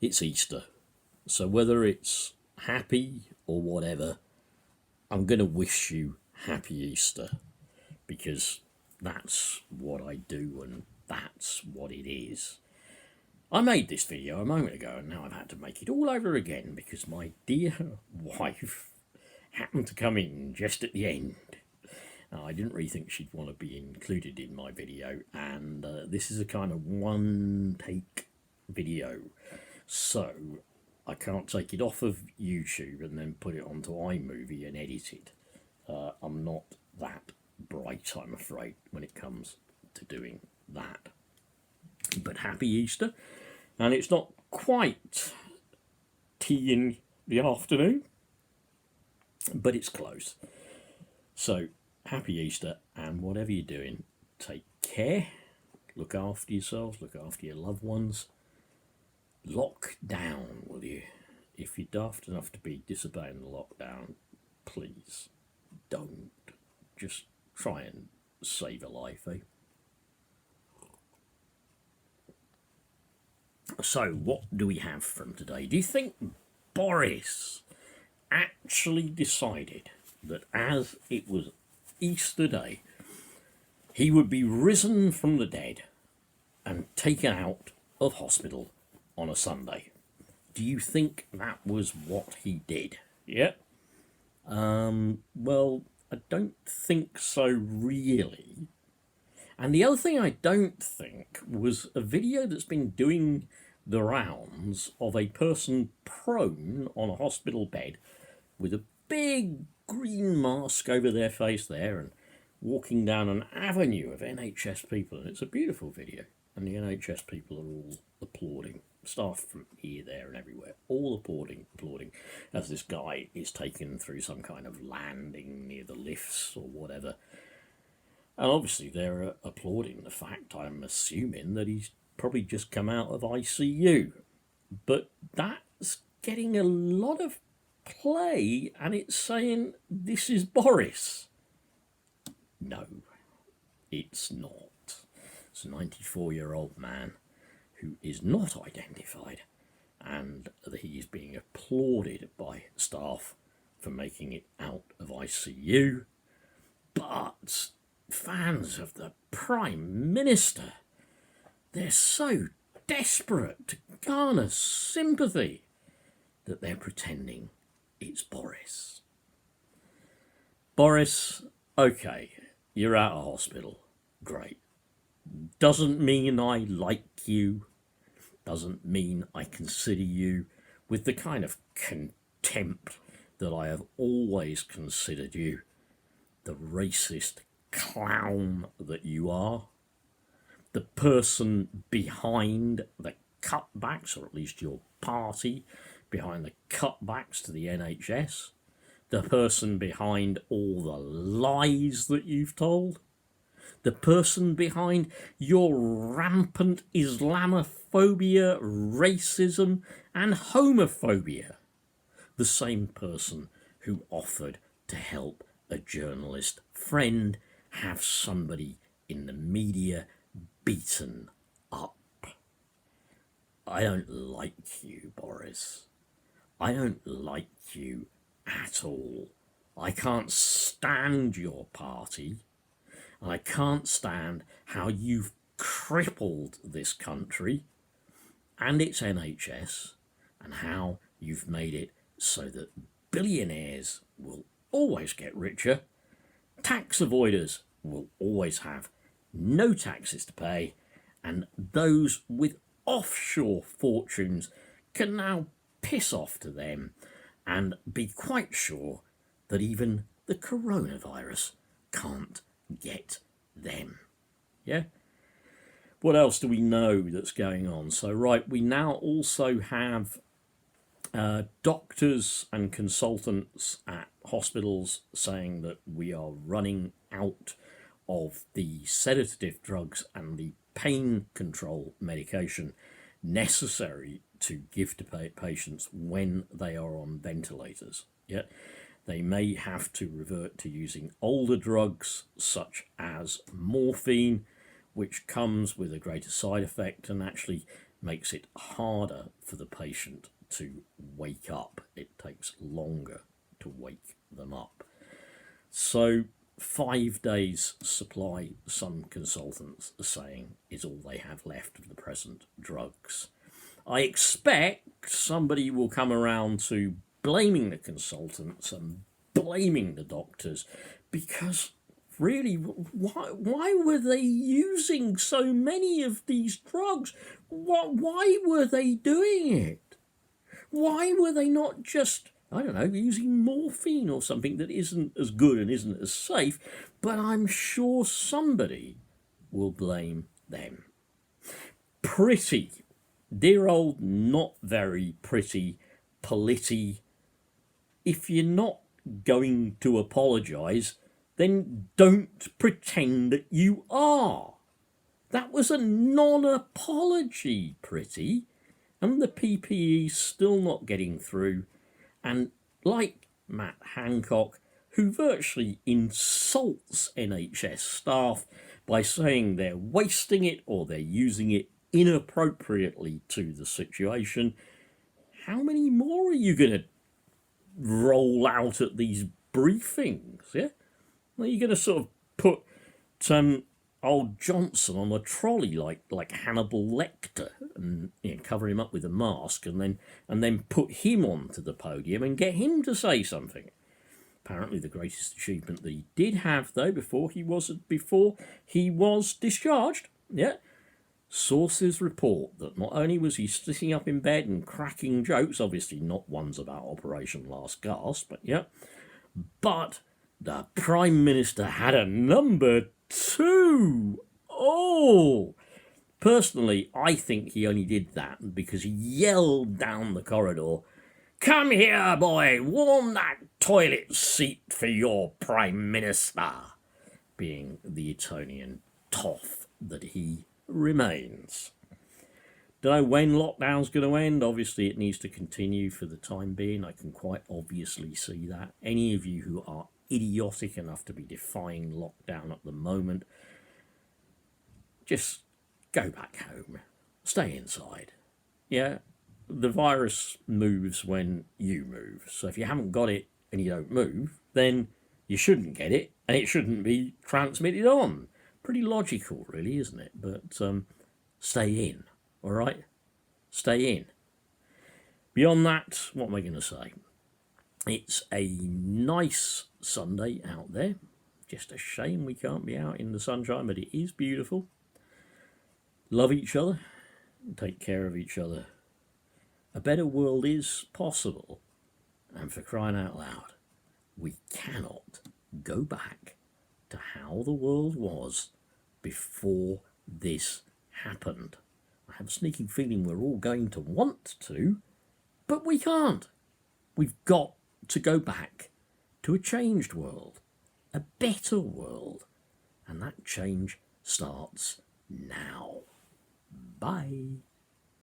it's Easter. So whether it's happy or whatever, I'm going to wish you happy Easter, because that's what I do and that's what it is. I made this video a moment ago and now I've had to make it all over again because my dear wife happened to come in just at the end. Now, I didn't really think she'd want to be included in my video, and this is a kind of one take video, so I can't take it off of YouTube and then put it onto iMovie and edit it. I'm not that bright, I'm afraid, when it comes to doing that. But happy Easter, and it's not quite tea in the afternoon, but it's close. So happy Easter, and whatever you're doing, take care, look after yourselves, look after your loved ones. Lock down, will you? If you're daft enough to be disobeying the lockdown, please don't. Just try and save a life, eh? So, what do we have from today? Do you think Boris actually decided that as it was Easter Day, he would be risen from the dead and taken out of hospital on a Sunday? Do you think that was what he did? Yeah? Well, I don't think so, really. And the other thing I don't think was a video that's been doing the rounds of a person prone on a hospital bed with a big green mask over their face there and walking down an avenue of NHS people. And it's a beautiful video. And the NHS people are all applauding. Staff from here, there and everywhere, all applauding as this guy is taken through some kind of landing near the lifts or whatever. And obviously they're applauding the fact, I'm assuming, that he's probably just come out of ICU. But that's getting a lot of play, and it's saying this is Boris. No, it's not. It's a 94-year-old man who is not identified, and he is being applauded by staff for making it out of ICU. But fans of the Prime Minister, they're so desperate to garner sympathy that they're pretending it's Boris. Boris, okay, you're out of hospital, great. Doesn't mean I like you, doesn't mean I consider you with the kind of contempt that I have always considered you, the racist clown that you are, the person behind the cutbacks, or at least your party behind the cutbacks to the NHS, the person behind all the lies that you've told, the person behind your rampant Islamophobia, racism and homophobia, the same person who offered to help a journalist friend have somebody in the media beaten up. I don't like you, Boris. I don't like you at all. I can't stand your party. And I can't stand how you've crippled this country and its NHS, and how you've made it so that billionaires will always get richer, tax avoiders will always have no taxes to pay, and those with offshore fortunes can now piss off to them and be quite sure that even the coronavirus can't get them. Yeah? What else do we know that's going on? So, right, we now also have doctors and consultants at hospitals saying that we are running out of the sedative drugs and the pain control medication necessary to give to patients when they are on ventilators. Yeah? They may have to revert to using older drugs such as morphine, which comes with a greater side effect and actually makes it harder for the patient to wake up. It takes longer to wake them up. So 5 days supply, some consultants are saying, is all they have left of the present drugs. I expect somebody will come around to blaming the consultants and blaming the doctors, because really, why were they using so many of these drugs? Why were they doing it? Why were they not just, I don't know, using morphine or something that isn't as good and isn't as safe? But I'm sure somebody will blame them. Priti, dear old not very pretty Priti, if you're not going to apologise, then don't pretend that you are. That was a non-apology, Priti, and the PPE still not getting through. And like Matt Hancock, who virtually insults NHS staff by saying they're wasting it or they're using it inappropriately to the situation, how many more are you going to roll out at these briefings? Yeah, are you going to sort of put old Johnson on a trolley like Hannibal Lecter and cover him up with a mask and then put him onto the podium and get him to say something? Apparently the greatest achievement that he did have, though, before he was discharged, sources report that not only was he sitting up in bed and cracking jokes, obviously not ones about Operation Last Gasp, but the Prime Minister had a number 2. Oh! Personally, I think he only did that because he yelled down the corridor, "Come here, boy, warm that toilet seat for your Prime Minister," being the Etonian toff that he remains. Don't know when lockdown's going to end. Obviously, it needs to continue for the time being. I can quite obviously see that. Any of you who are idiotic enough to be defying lockdown at the moment, just go back home. Stay inside. Yeah, the virus moves when you move. So if you haven't got it and you don't move, then you shouldn't get it and it shouldn't be transmitted on. Pretty logical, really, isn't it? But stay in, all right? Stay in. Beyond that, what am I going to say? It's a nice Sunday out there. Just a shame we can't be out in the sunshine, but it is beautiful. Love each other. Take care of each other. A better world is possible. And for crying out loud, we cannot go back to how the world was before this happened. I have a sneaking feeling we're all going to want to, but we can't. We've got to go back to a changed world, a better world, and that change starts now. Bye.